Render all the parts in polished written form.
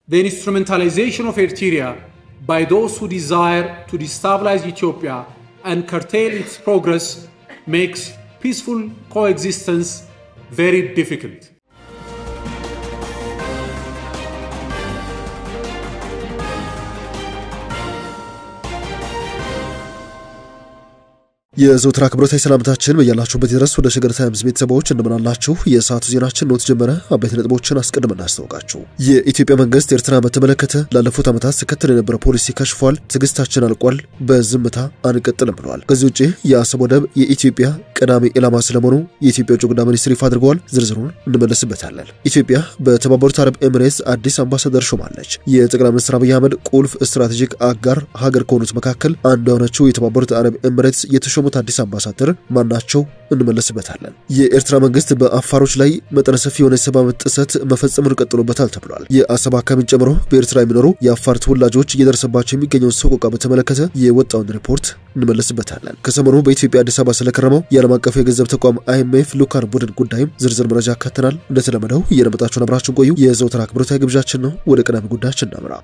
The instrumentalization of Eritrea by those who desire to destabilize Ethiopia and curtail its progress makes peaceful coexistence very difficult. የዘውትር አክብሮታዊ ሰላምታችን በያላችሁበት ድረስ ወደ ሸገር ታይምስ ቤተሰቦች እንደምናላችሁ የሰዓቱ ዜናችን ነው ተጀመረ። አበይት ነጥቦችን አስቀድመን እናስተዋውቃችሁ። የኢትዮጵያ መንግስት ኤርትራ በተመለከተ ላለፉት ዓመታት ሲከተል የነበረው ፖሊሲ ከሽፏል፣ ትግስታችን አልቋል፣ በዝምታ አንቀጥልም ብለዋል። ከዚህ ውጪ የአሰብ ወደብ የኢትዮጵያ ቀዳሚ ኢላማ ስለመሆኑ የኢትዮጵያ ውጭ ጉዳይ ሚኒስትር ይፋ አድርገዋል። ዝርዝሩን እንመለስበታለን። ኢትዮጵያ በተባበሩት አረብ ኤሚሬትስ አዲስ አምባሳደር ሾማለች። የጠቅላይ ሚኒስትር አብይ አህመድ ቁልፍ ስትራቴጂክ አጋር ሀገር ከሆኑት መካከል አንዷ የሆነችው የተባበሩት አረብ ኤሚሬትስ የተሾሙት አዲስ አምባሳደር ማናቸው እንመለስበታለን። የኤርትራ መንግስት በአፋሮች ላይ መጠነ ሰፊ የሆነ ሰብአዊ መብት ጥሰት መፈጸሙን ቀጥሎበታል ተብሏል። የአሰብ አካባቢን ጨምሮ በኤርትራ የሚኖሩ የአፋር ተወላጆች እየደረሰባቸው የሚገኘውን ሰቆቃ በተመለከተ የወጣውን ሪፖርት እንመለስበታለን። ከሰሞኑ በኢትዮጵያ አዲስ አበባ ስለከረመው የዓለም አቀፍ የገንዘብ ተቋም IMF ልዑካን ቡድን ጉዳይም ዝርዝር መረጃ አካተናል። እንደተለመደው እየነመጣችሁን አብራችሁን ቆዩ። የዘውትር አክብሮታዊ ግብዣችን ነው። ወደ ቀዳሚ ጉዳያችን እናምራ።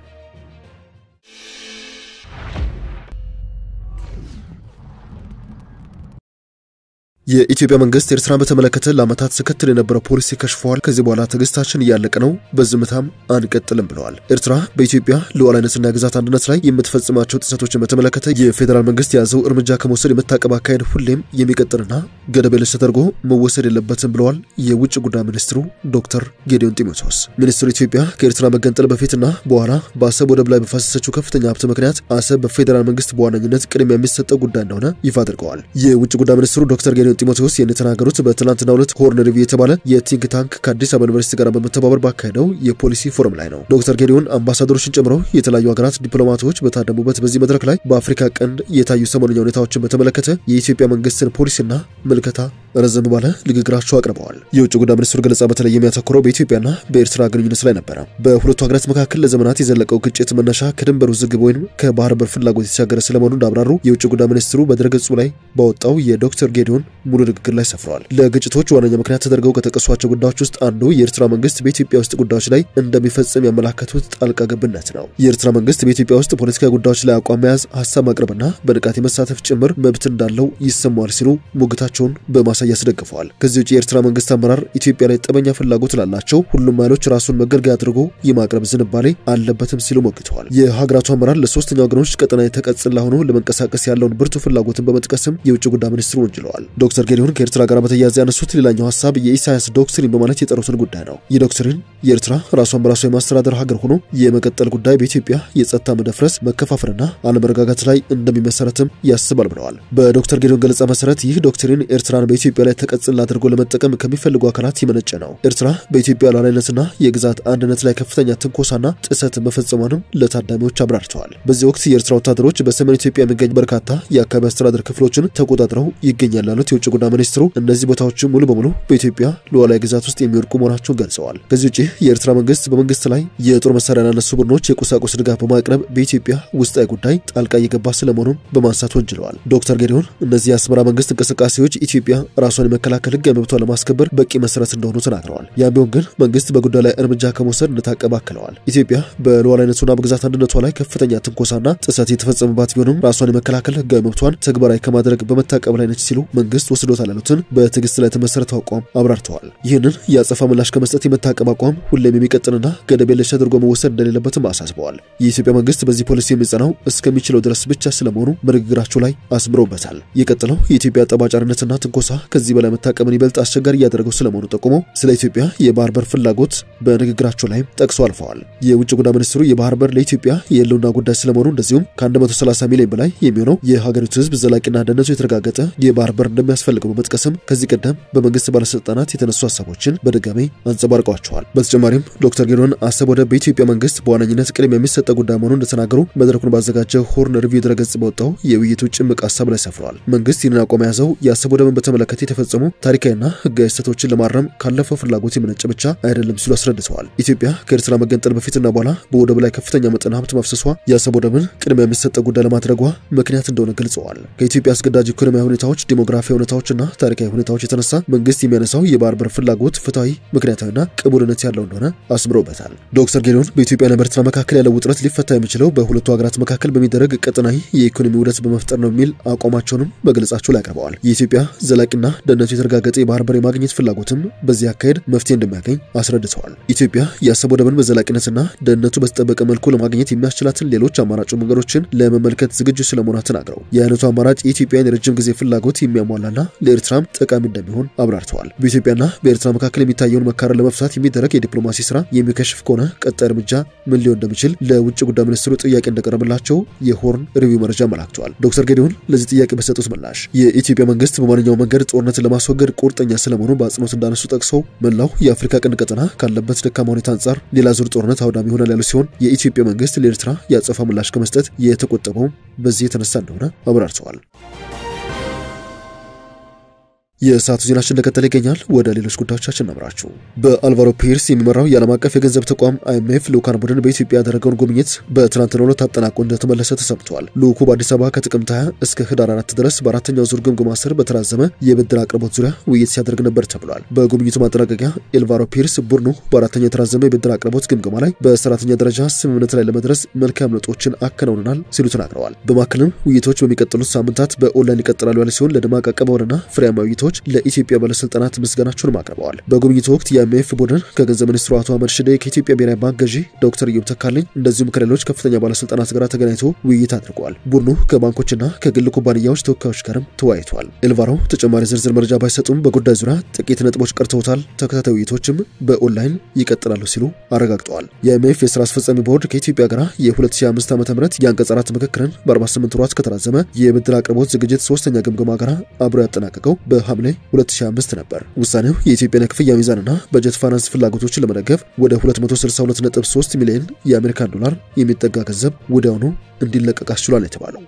የኢትዮጵያ መንግስት ኤርትራን በተመለከተ ለዓመታት ሲከተል የነበረው ፖሊሲ ከሽፏል። ከዚህ በኋላ ትግስታችን እያለቀ ነው፣ በዝምታም አንቀጥልም ብለዋል። ኤርትራ በኢትዮጵያ ሉዓላዊነትና ግዛት አንድነት ላይ የምትፈጽማቸው ጥሰቶችን በተመለከተ የፌዴራል መንግስት የያዘው እርምጃ ከመውሰድ የመታቀብ አካሄድ ሁሌም የሚቀጥልና ገደብ የለሽ ተደርጎ መወሰድ የለበትም ብለዋል የውጭ ጉዳይ ሚኒስትሩ ዶክተር ጌዲዮን ጢሞቴዎስ። ሚኒስትሩ ኢትዮጵያ ከኤርትራ መገንጠል በፊትና በኋላ በአሰብ ወደብ ላይ በፈሰሰችው ከፍተኛ ሀብት ምክንያት አሰብ በፌዴራል መንግስት በዋነኝነት ቅድሚያ የሚሰጠው ጉዳይ እንደሆነ ይፋ አድርገዋል። የውጭ ጉዳይ ሚኒስትሩ ዶክተር ጌዲዮን ጢሞቴዎስ የተናገሩት በትናንትናው ዕለት ሆርን ሪቪው የተባለ የቲንክ ታንክ ከአዲስ አበባ ዩኒቨርሲቲ ጋር በመተባበር ባካሄደው የፖሊሲ ፎረም ላይ ነው። ዶክተር ጌዲዮን አምባሳደሮችን ጨምሮ የተለያዩ ሀገራት ዲፕሎማቶች በታደሙበት በዚህ መድረክ ላይ በአፍሪካ ቀንድ የታዩ ሰሞነኛ ሁኔታዎችን በተመለከተ የኢትዮጵያ መንግስትን ፖሊሲና ምልከታ ረዘም ባለ ንግግራቸው አቅርበዋል። የውጭ ጉዳይ ሚኒስትሩ ገለጻ በተለይ የሚያተኩረው በኢትዮጵያና በኤርትራ ግንኙነት ላይ ነበር። በሁለቱ ሀገራት መካከል ለዘመናት የዘለቀው ግጭት መነሻ ከድንበር ውዝግብ ወይም ከባህር በር ፍላጎት የተሻገረ ስለመሆኑ እንዳብራሩ የውጭ ጉዳይ ሚኒስትሩ በድረገጹ ላይ ባወጣው የዶክተር ጌዲዮን ሙሉ ንግግር ላይ ሰፍረዋል። ለግጭቶች ዋነኛ ምክንያት ተደርገው ከተቀሷቸው ጉዳዮች ውስጥ አንዱ የኤርትራ መንግስት በኢትዮጵያ ውስጥ ጉዳዮች ላይ እንደሚፈጽም ያመላከቱት ጣልቃ ገብነት ነው። የኤርትራ መንግስት በኢትዮጵያ ውስጥ ፖለቲካዊ ጉዳዮች ላይ አቋም መያዝ፣ ሀሳብ ማቅረብና በንቃት የመሳተፍ ጭምር መብት እንዳለው ይሰማዋል ሲሉ ሙግታቸውን በማሳያ አስደግፈዋል። ከዚህ ውጪ የኤርትራ መንግስት አመራር ኢትዮጵያ ላይ ጠበኛ ፍላጎት ላላቸው ሁሉም ኃይሎች ራሱን መገልገያ አድርጎ የማቅረብ ዝንባሌ አለበትም ሲሉ ሞግተዋል። የሀገራቱ አመራር ለሶስተኛ ወገኖች ቀጠናዊ ተቀጽላ ሆኖ ለመንቀሳቀስ ያለውን ብርቱ ፍላጎትን በመጥቀስም የውጭ ጉዳይ ሚኒስትሩ ወንጅለዋል። ዶክተር ጌዲዮን ከኤርትራ ጋር በተያያዘ ያነሱት ሌላኛው ሐሳብ የኢሳያስ ዶክትሪን በማለት የጠሩትን ጉዳይ ነው። ይህ ዶክትሪን የኤርትራ ራሷን በራሷ የማስተዳደር ሀገር ሆኖ የመቀጠል ጉዳይ በኢትዮጵያ የጸጥታ መደፍረስ፣ መከፋፈልና አለመረጋጋት ላይ እንደሚመሰረትም ያስባል ብለዋል። በዶክተር ጌዲዮን ገለጻ መሰረት ይህ ዶክትሪን ኤርትራን በኢትዮጵያ ላይ ተቀጽላ አድርጎ ለመጠቀም ከሚፈልጉ አካላት የመነጨ ነው። ኤርትራ በኢትዮጵያ ሉዓላዊነትና የግዛት አንድነት ላይ ከፍተኛ ትንኮሳና ጥሰት መፈጸሟንም ለታዳሚዎች አብራርተዋል። በዚህ ወቅት የኤርትራ ወታደሮች በሰሜን ኢትዮጵያ የሚገኙ በርካታ የአካባቢ አስተዳደር ክፍሎችን ተቆጣጥረው ይገኛሉ ያሉት የውጭ ጉዳይ ሚኒስትሩ እነዚህ ቦታዎች ሙሉ በሙሉ በኢትዮጵያ ሉዓላዊ ግዛት ውስጥ የሚወድቁ መሆናቸውን ገልጸዋል። ከዚህ ውጪ የኤርትራ መንግስት በመንግስት ላይ የጦር መሳሪያ ያነሱ ቡድኖች የቁሳቁስ ድጋፍ በማቅረብ በኢትዮጵያ ውስጣዊ ጉዳይ ጣልቃ እየገባ ስለመሆኑም በማንሳት ወንጅለዋል። ዶክተር ጌዲዮን እነዚህ የአስመራ መንግስት እንቅስቃሴዎች ኢትዮጵያ ራሷን የመከላከል ህጋዊ መብቷን ለማስከበር በቂ መሰረት እንደሆኑ ተናግረዋል። ያም ቢሆን ግን መንግስት በጉዳዩ ላይ እርምጃ ከመውሰድ እንደታቀበ አክለዋል። ኢትዮጵያ በሉዓላዊነቱና በግዛት አንድነቷ ላይ ከፍተኛ ትንኮሳና ጥሰት የተፈጸመባት ቢሆንም ራሷን የመከላከል ህጋዊ መብቷን ተግባራዊ ከማድረግ በመታቀብ ላይ ነች ሲሉ መንግስት ወስዶታል ያሉትን በትዕግስት ላይ የተመሰረተው አቋም አብራርተዋል። ይህንን የአጸፋ ምላሽ ከመስጠት የመታቀብ አቋም ሁሌም የሚቀጥልና ገደብ የለሽ አድርጎ መወሰድ እንደሌለበትም አሳስበዋል። የኢትዮጵያ መንግስት በዚህ ፖሊሲ የሚጸናው እስከሚችለው ድረስ ብቻ ስለመሆኑ በንግግራቸው ላይ አስምረውበታል። የቀጠለው የኢትዮጵያ ጠባጫሪነትና ትንኮሳ ከዚህ በላይ መታቀምን ይበልጥ አስቸጋሪ እያደረገው ስለመሆኑ ጠቁመው ስለ ኢትዮጵያ የባህር በር ፍላጎት በንግግራቸው ላይ ጠቅሰው አልፈዋል። የውጭ ጉዳይ ሚኒስትሩ የባህር በር ለኢትዮጵያ የህልውና ጉዳይ ስለመሆኑ እንደዚሁም ከ130 ሚሊዮን በላይ የሚሆነው የሀገሪቱ ህዝብ ዘላቂና ደህንነቱ የተረጋገጠ የባህር በር እንደሚያስፈልገው በመጥቀስም ከዚህ ቀደም በመንግስት ባለስልጣናት የተነሱ ሀሳቦችን በድጋሚ አንጸባርቀዋቸዋል። በተጨማሪም ዶክተር ጌዲዮን አሰብ ወደብ በኢትዮጵያ መንግስት በዋነኝነት ቅድሚያ የሚሰጠው ጉዳይ መሆኑን እንደተናገሩ መድረኩን ባዘጋጀው ሆርን ሪቪው ድረገጽ በወጣው የውይይቱ ጭምቅ ሀሳብ ላይ ሰፍረዋል። መንግስት ይህንን አቋም የያዘው የአሰብ ወደብን በተመለከተ የተፈጸሙ ታሪካዊና ህጋዊ ስህተቶችን ለማረም ካለፈው ፍላጎት የመነጨ ብቻ አይደለም ሲሉ አስረድተዋል። ኢትዮጵያ ከኤርትራ መገንጠል በፊትና በኋላ በወደብ ላይ ከፍተኛ መጠን ሀብት ማፍሰሷ የአሰብ ወደብን ቅድሚያ የሚሰጠው ጉዳይ ለማድረጓ ምክንያት እንደሆነ ገልጸዋል። ከኢትዮጵያ አስገዳጅ ኢኮኖሚያዊ ሁኔታዎች፣ ዲሞግራፊያዊ ሁኔታዎችና ታሪካዊ ሁኔታዎች የተነሳ መንግስት የሚያነሳው የባህር በር ፍላጎት ፍትሃዊ፣ ምክንያታዊና ቅቡልነት ያለው እንደሆነ አስምረውበታል። ዶክተር ጌዲዮን በኢትዮጵያና በኤርትራ መካከል ያለው ውጥረት ሊፈታ የሚችለው በሁለቱ ሀገራት መካከል በሚደረግ ቀጠናዊ የኢኮኖሚ ውህደት በመፍጠር ነው የሚል አቋማቸውንም በግልጻቸው ላይ አቅርበዋል። የኢትዮጵያ ዘላቂና ደህንነቱ የተረጋገጠ የባህር በር የማግኘት ፍላጎትም በዚህ አካሄድ መፍትሄ እንደሚያገኝ አስረድተዋል። ኢትዮጵያ የአሰብ ወደብን በዘላቂነትና ደህንነቱ በተጠበቀ መልኩ ለማግኘት የሚያስችላትን ሌሎች አማራጭ መንገዶችን ለመመልከት ዝግጁ ስለመሆኗ ተናግረው የአይነቱ አማራጭ የኢትዮጵያን የረጅም ጊዜ ፍላጎት የሚያሟላና ለኤርትራም ጠቃሚ እንደሚሆን አብራርተዋል። በኢትዮጵያና በኤርትራ መካከል የሚታየውን መካረር ለመፍታት የሚደረግ የዲፕሎማሲ ስራ የሚከሽፍ ከሆነ ቀጣይ እርምጃ ምን ሊሆን እንደሚችል ለውጭ ጉዳይ ሚኒስትሩ ጥያቄ እንደቀረበላቸው የሆርን ሪቪው መረጃ አመላክቷል። ዶክተር ጌዲዮን ለዚህ ጥያቄ በሰጡት ምላሽ የኢትዮጵያ መንግስት በማንኛውም መንገድ ጦርነትን ለማስወገድ ቁርጠኛ ስለመሆኑ በአጽንኦት እንዳነሱ ጠቅሰው መላው የአፍሪካ ቀንድ ቀጠና ካለበት ደካማ ሁኔታ አንጻር ሌላ ዙር ጦርነት አውዳሚ ይሆናል ያሉ ሲሆን የኢትዮጵያ መንግስት ለኤርትራ ያጸፋ ምላሽ ከመስጠት የተቆጠበው በዚህ የተነሳ እንደሆነ አብራርተዋል። የሰዓቱ ዜናችን እንደቀጠለ ይገኛል። ወደ ሌሎች ጉዳዮቻችን እናምራችሁ። በአልቫሮ ፒርስ የሚመራው የዓለም አቀፍ የገንዘብ ተቋም IMF ልዑካን ቡድን በኢትዮጵያ ያደረገውን ጉብኝት በትናንትናው ዕለት አጠናቆ እንደተመለሰ ተሰምቷል። ልዑኩ በአዲስ አበባ ከጥቅምት 20 እስከ ህዳር 4 ድረስ በአራተኛው ዙር ግምገማ ስር በተራዘመ የብድር አቅርቦት ዙሪያ ውይይት ሲያደርግ ነበር ተብሏል። በጉብኝቱ ማጠናቀቂያ አልቫሮ ፒርስ ቡድኑ በአራተኛው የተራዘመ የብድር አቅርቦት ግምገማ ላይ በሰራተኛ ደረጃ ስምምነት ላይ ለመድረስ መልካም ለውጦችን አከናውነናል ሲሉ ተናግረዋል። በማከልም ውይይቶች በሚቀጥሉት ሳምንታት በኦንላይን ይቀጥላሉ ያለ ሲሆን ለደማቅ አቀባበልና ፍሬያማ ውይይቶች ለኢትዮጵያ ባለስልጣናት ምስጋናቸውን አቅርበዋል። በጉብኝቱ ወቅት የአይኤምኤፍ ቡድን ከገንዘብ ሚኒስትሩ አቶ አህመድ ሽዴ፣ ከኢትዮጵያ ብሔራዊ ባንክ ገዢ ዶክተር ኢዮብ ተካልኝ እንደዚሁም ከሌሎች ከፍተኛ ባለስልጣናት ጋር ተገናኝቶ ውይይት አድርጓል። ቡድኑ ከባንኮችና ከግል ኩባንያዎች ተወካዮች ጋርም ተወያይቷል። አልቫሮ ተጨማሪ ዝርዝር መረጃ ባይሰጡም በጉዳዩ ዙሪያ ጥቂት ነጥቦች ቀርተውታል። ተከታታይ ውይይቶችም በኦንላይን ይቀጥላሉ ሲሉ አረጋግጠዋል። የአይኤምኤፍ የስራ አስፈጻሚ ቦርድ ከኢትዮጵያ ጋር የ2025 ዓ.ም የአንቀጽ 4 ምክክርን በ48 ወራት ከተራዘመ የብድር አቅርቦት ዝግጅት ሶስተኛ ግምገማ ጋር አብሮ ያጠናቀቀው በሐምሌ 2005 ነበር። ውሳኔው የኢትዮጵያን ክፍያ ሚዛንና በጀት ፋይናንስ ፍላጎቶችን ለመደገፍ ወደ 262.3 ሚሊዮን የአሜሪካን ዶላር የሚጠጋ ገንዘብ ወዲያውኑ እንዲለቀቅ አስችሏል የተባለው።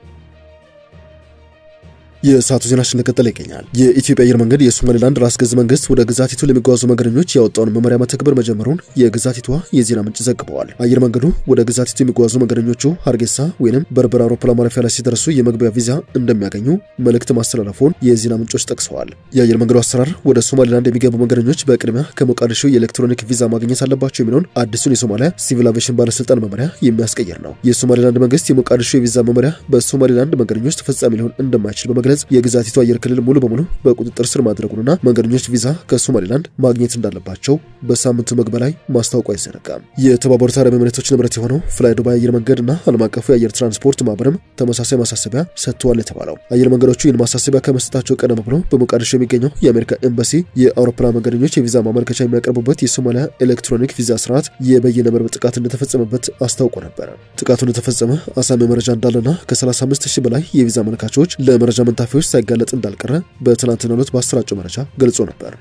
የሰዓቱ ዜናችን እንደቀጠለ ይገኛል። የኢትዮጵያ አየር መንገድ የሶማሊላንድ ራስ ገዝ መንግስት ወደ ግዛቲቱ ለሚጓዙ መንገደኞች ያወጣውን መመሪያ መተግበር መጀመሩን የግዛቲቷ የዜና ምንጭ ዘግበዋል። አየር መንገዱ ወደ ግዛቲቱ የሚጓዙ መንገደኞቹ ሀርጌሳ ወይንም በርበራ አውሮፕላን ማረፊያ ላይ ሲደርሱ የመግቢያ ቪዛ እንደሚያገኙ መልእክት ማስተላለፉን የዜና ምንጮች ጠቅሰዋል። የአየር መንገዱ አሰራር ወደ ሶማሊላንድ የሚገቡ መንገደኞች በቅድሚያ ከሞቃዲሾ የኤሌክትሮኒክ ቪዛ ማግኘት አለባቸው የሚለውን አዲሱን የሶማሊያ ሲቪል አቪዬሽን ባለስልጣን መመሪያ የሚያስቀየር ነው። የሶማሊላንድ መንግስት የሞቃዲሾ የቪዛ መመሪያ በሶማሊላንድ መንገደኞች ተፈጻሚ ሊሆን እንደማይችል በመግለጽ የግዛቲቱ አየር ክልል ሙሉ በሙሉ በቁጥጥር ስር ማድረጉንና መንገደኞች ቪዛ ከሶማሊላንድ ማግኘት እንዳለባቸው በሳምንቱ መግቢያ ላይ ማስታወቁ አይዘነጋም። የተባበሩት አረብ ኤሚሬቶች ንብረት የሆነው ፍላይ ዱባይ አየር መንገድና ዓለም አቀፉ የአየር ትራንስፖርት ማህበርም ተመሳሳይ ማሳሰቢያ ሰጥተዋል የተባለው አየር መንገዶቹ ይህን ማሳሰቢያ ከመስጠታቸው ቀደም ብሎ በሞቃዲሾ የሚገኘው የአሜሪካ ኤምባሲ የአውሮፕላን መንገደኞች የቪዛ ማመልከቻ የሚያቀርቡበት የሶማሊያ ኤሌክትሮኒክ ቪዛ ስርዓት የበይነ መረብ ጥቃት እንደተፈጸመበት አስታውቆ ነበር። ጥቃቱ እንደተፈጸመ አሳሚ መረጃ እንዳለና ከ35000 በላይ የቪዛ አመልካቾች ለመረጃ መንታፊዎች ሳይጋለጥ እንዳልቀረ በትናንትናው ዕለት በአሰራጨው መረጃ ገልጾ ነበር።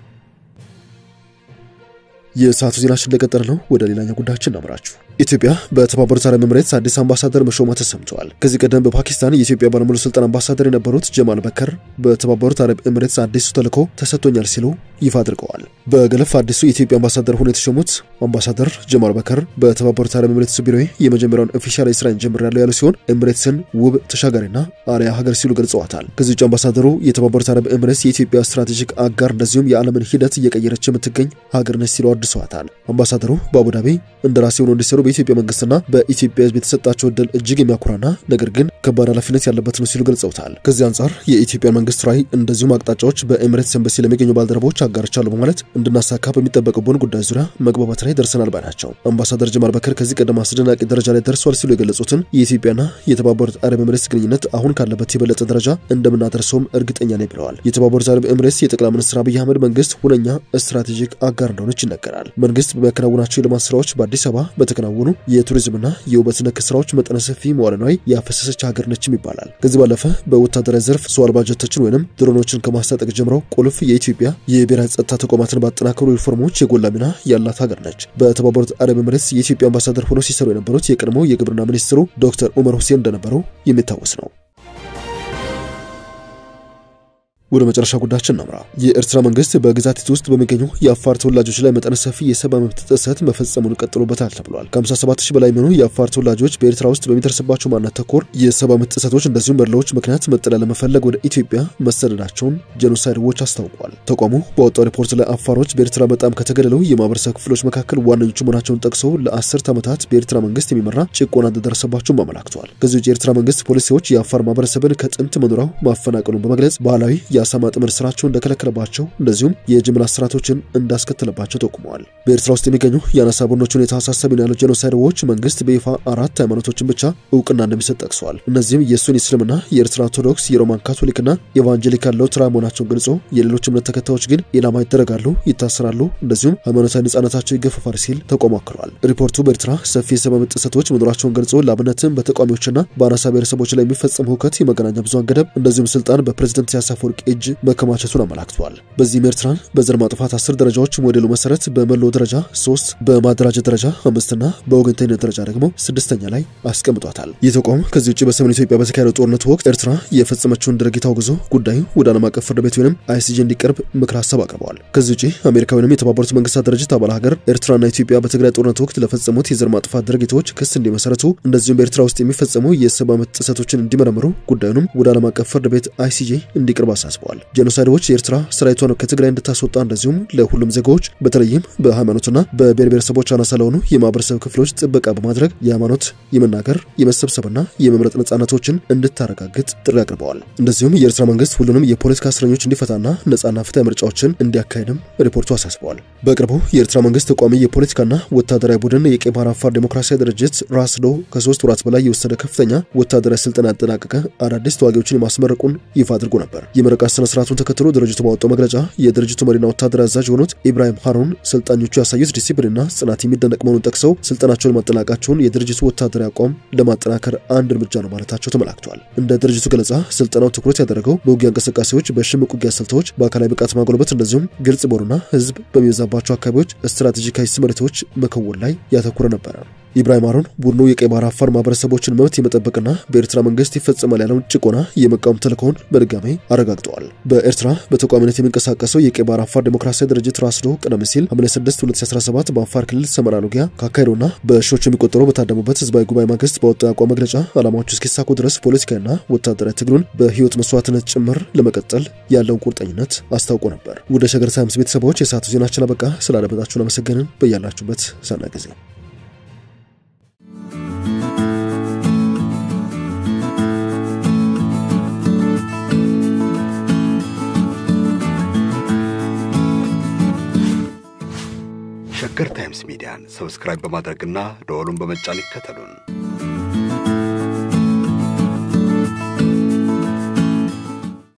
የሰዓቱ ዜናችን እንደቀጠለ ነው። ወደ ሌላኛው ጉዳያችን እናምራችሁ። ኢትዮጵያ በተባበሩት አረብ ኤሚሬትስ አዲስ አምባሳደር መሾሟ ተሰምቷል። ከዚህ ቀደም በፓኪስታን የኢትዮጵያ ባለሙሉ ስልጣን አምባሳደር የነበሩት ጀማል በከር በተባበሩት አረብ ኤሚሬትስ አዲሱ ተልዕኮ ተሰጥቶኛል ሲሉ ይፋ አድርገዋል። በገለፍ አዲሱ የኢትዮጵያ አምባሳደር ሆነው የተሾሙት አምባሳደር ጀማል በከር በተባበሩት አረብ ኤሚሬትስ ቢሮዬ የመጀመሪያውን ኦፊሻል ስራ ጀምሬያለሁ ያሉ ሲሆን ኤሚሬትስን ውብ ተሻጋሪና አርአያ ሀገር ሲሉ ገልጸዋታል። ከዚህ ውጭ አምባሳደሩ የተባበሩት አረብ ኤሚሬትስ የኢትዮጵያ ስትራቴጂክ አጋር እንደዚሁም የዓለምን ሂደት እየቀየረች የምትገኝ ሀገር ነች ሲሉ አድሰዋታል። አምባሳደሩ በአቡዳቢ እንደራሴ ሆነው እንዲሰሩ በኢትዮጵያ መንግስትና በኢትዮጵያ ሕዝብ የተሰጣቸው እድል እጅግ የሚያኮራና ነገር ግን ከባድ ኃላፊነት ያለበት ነው ሲሉ ገልጸውታል። ከዚህ አንጻር የኢትዮጵያ መንግስት ራዕይ እንደዚሁም አቅጣጫዎች በኤሚሬትስ ኤምባሲ ለሚገኙ ባልደረቦች አጋርቻለሁ በማለት እንድናሳካ በሚጠበቅብን ጉዳይ ዙሪያ መግባባት ላይ ደርሰናል ባይ ናቸው። አምባሳደር ጀማል በከር ከዚህ ቀደም አስደናቂ ደረጃ ላይ ደርሷል ሲሉ የገለጹትን የኢትዮጵያና የተባበሩት አረብ ኤሚሬትስ ግንኙነት አሁን ካለበት የበለጠ ደረጃ እንደምናደርሰውም እርግጠኛ ነኝ ብለዋል። የተባበሩት አረብ ኤሚሬትስ የጠቅላይ ሚኒስትር አብይ አህመድ መንግስት ሁነኛ ስትራቴጂክ አጋር እንደሆነች ይነገራል። መንግስት በሚያከናውናቸው የልማት ስራዎች በአዲስ አበባ በተከናወኑ የቱሪዝምና የውበት ነክ ስራዎች መጠነ ሰፊ መዋዕለ ንዋይ ያፈሰሰች ሀገር ነችም ይባላል። ከዚህ ባለፈ በወታደራዊ ዘርፍ ሰው አልባ ጀቶችን ወይንም ድሮኖችን ከማስታጠቅ ጀምሮ ቁልፍ የኢትዮጵያ የብሔራዊ ጸጥታ ተቋማትን ባጠናከሩ ሪፎርሞች የጎላ ሚና ያላት ሀገር ነች። በተባበሩት አረብ ኤሚሬትስ የኢትዮጵያ አምባሳደር ሆነው ሲሰሩ የነበሩት የቀድሞ የግብርና ሚኒስትሩ ዶክተር ኡመር ሁሴን እንደነበሩ የሚታወስ ነው። ወደ መጨረሻ ጉዳያችን እናምራ። የኤርትራ መንግስት በግዛቲቱ ውስጥ በሚገኙ የአፋር ተወላጆች ላይ መጠነ ሰፊ የሰብአዊ መብት ጥሰት መፈጸሙን ቀጥሎበታል ተብሏል። ከ57000 በላይ የሚሆኑ የአፋር ተወላጆች በኤርትራ ውስጥ በሚደርስባቸው ማንነት ተኮር የሰብአዊ መብት ጥሰቶች እንደዚሁም በደሎች ምክንያት መጠለያ ለመፈለግ ወደ ኢትዮጵያ መሰደዳቸውን ጄኖሳይድ ዎች አስታውቋል። ተቋሙ በወጣው ሪፖርት ላይ አፋሮች በኤርትራ በጣም ከተገደሉ የማህበረሰብ ክፍሎች መካከል ዋነኞቹ መሆናቸውን ጠቅሶ ለ10 ዓመታት በኤርትራ መንግስት የሚመራ ጭቆና እንደደረሰባቸው አመላክቷል። ከዚህ ውጭ የኤርትራ መንግስት ፖሊሲዎች የአፋር ማህበረሰብን ከጥንት መኖሪያው ማፈናቀሉን በመግለጽ ባህላዊ የአሳማ ጥምር ስራቸው እንደከለከለባቸው እንደዚሁም የጅምላ ስርዓቶችን እንዳስከተለባቸው ጠቁመዋል። በኤርትራ ውስጥ የሚገኙ የአናሳ ቡድኖችን የታሳሰብ ያለው ጄኖሳይድ ዎች መንግስት በይፋ 4 ሃይማኖቶችን ብቻ እውቅና እንደሚሰጥ ጠቅሷል። እነዚህም የሱኒ እስልምና፣ የኤርትራ ኦርቶዶክስ፣ የሮማን ካቶሊክና ኤቫንጀሊካል ሉተራን መሆናቸውን ገልጾ የሌሎች እምነት ተከታዮች ግን ኢላማ ይደረጋሉ፣ ይታሰራሉ፣ እንደዚሁም ሃይማኖታዊ ነጻነታቸው ይገፈፋል ሲል ተቋሙ አክሏል። ሪፖርቱ በኤርትራ ሰፊ የሰብአዊ መብት ጥሰቶች መኖራቸውን ገልጾ ለአብነትም በተቋሚዎችና በአናሳ ብሔረሰቦች ላይ የሚፈጸም ሁከት፣ የመገናኛ ብዙሃን ገደብ እንደዚሁም ስልጣን በፕሬዝዳንት ኢሳያስ አፈወርቂ እጅ መከማቸቱን አመላክቷል። በዚህም ኤርትራን በዘር ማጥፋት 10 ደረጃዎች ሞዴሉ መሰረት በመሎ ደረጃ 3 በማደራጀት ደረጃ 5 እና በወገንተኝነት ደረጃ ደግሞ 6ኛ ላይ አስቀምጧታል። ይህ ተቋም ከዚህ ውጭ በሰሜን ኢትዮጵያ በተካሄደው ጦርነት ወቅት ኤርትራ የፈጸመችውን ድርጊት አውግዞ ጉዳዩ ወደ ዓለም አቀፍ ፍርድ ቤት ወይም አይሲጄ እንዲቀርብ ምክር ሀሳብ አቅርበዋል። ከዚህ ውጭ አሜሪካ ወይም የተባበሩት መንግስታት ድርጅት አባል ሀገር ኤርትራና ኢትዮጵያ በትግራይ ጦርነት ወቅት ለፈጸሙት የዘር ማጥፋት ድርጊቶች ክስ እንዲመሰረቱ እንደዚሁም በኤርትራ ውስጥ የሚፈጸሙ የሰብአዊ መብት ጥሰቶችን እንዲመረምሩ ጉዳዩንም ወደ ዓለም አቀፍ ፍርድ ቤት አይሲጄ እንዲቀርብ አሳስበዋል። ጄኖሳይድ ዎች የኤርትራ ሰራዊቷን ከትግራይ እንድታስወጣ እንደዚሁም ለሁሉም ዜጎች በተለይም በሃይማኖትና በብሔር ብሔረሰቦች አናሳ ለሆኑ የማህበረሰብ ክፍሎች ጥበቃ በማድረግ የሃይማኖት፣ የመናገር፣ የመሰብሰብና የመምረጥ ነጻነቶችን እንድታረጋግጥ ጥሪ አቅርበዋል። እንደዚሁም የኤርትራ መንግስት ሁሉንም የፖለቲካ እስረኞች እንዲፈታና ነጻና ፍትሃዊ ምርጫዎችን እንዲያካሂድም ሪፖርቱ አሳስበዋል። በቅርቡ የኤርትራ መንግስት ተቋሚ የፖለቲካና ወታደራዊ ቡድን የቀይ ባህር አፋር ዲሞክራሲያዊ ድርጅት ራስዶ ከ3 ወራት በላይ የወሰደ ከፍተኛ ወታደራዊ ስልጠና ያጠናቀቀ አዳዲስ ተዋጊዎችን ማስመረቁን ይፋ አድርጎ ነበር። የምረቃ ስነ ስርዓቱን ተከትሎ ድርጅቱ ባወጣው መግለጫ የድርጅቱ መሪና ወታደራዊ አዛዥ የሆኑት ኢብራሂም ሃሩን ስልጣኞቹ ያሳዩት ዲሲፕሊንና ጽናት የሚደነቅ መሆኑን ጠቅሰው ስልጣናቸውን ማጠናቀቃቸውን የድርጅቱ ወታደራዊ አቋም ለማጠናከር አንድ እርምጃ ነው ማለታቸው ተመላክቷል። እንደ ድርጅቱ ገለጻ ስልጠናው ትኩረት ያደረገው በውጊያ እንቅስቃሴዎች፣ በሽምቅ ውጊያ ስልቶች፣ በአካላዊ ብቃት ማጎልበት እንደዚሁም ግልጽ በሆኑና ህዝብ በሚበዛባቸው አካባቢዎች ስትራቴጂካዊ ስምሪቶች መከወን ላይ ያተኮረ ነበር። ኢብራሂም ሃሩን ቡድኑ የቀይ ባህር አፋር ማህበረሰቦችን መብት የመጠበቅና በኤርትራ መንግስት ይፈጸማል ያለውን ጭቆና የመቃወም ተልዕኮውን በድጋሚ አረጋግጠዋል። በኤርትራ በተቋሚነት የሚንቀሳቀሰው የቀይ ባህር አፋር ዲሞክራሲያዊ ድርጅት ራስዶ ቀደም ሲል ሐምሌ 6 2017 በአፋር ክልል ሰመራ ውጊያ ካካሄዱና በሺዎች የሚቆጠሩ በታደሙበት ህዝባዊ ጉባኤ ማግስት ባወጣው አቋም መግለጫ ዓላማዎቹ እስኪሳኩ ድረስ ፖለቲካዊና ወታደራዊ ትግሉን በህይወት መስዋዕትነት ጭምር ለመቀጠል ያለውን ቁርጠኝነት አስታውቆ ነበር። ወደ ሸገር ታይምስ ቤተሰቦች የሰዓቱ ዜናችን አበቃ። ስላደመጣችሁን አመሰግነን። በያላችሁበት ሰናይ ጊዜ ሸገር ታይምስ ሚዲያን ሰብስክራይብ በማድረግና ደወሉን በመጫን ይከተሉን።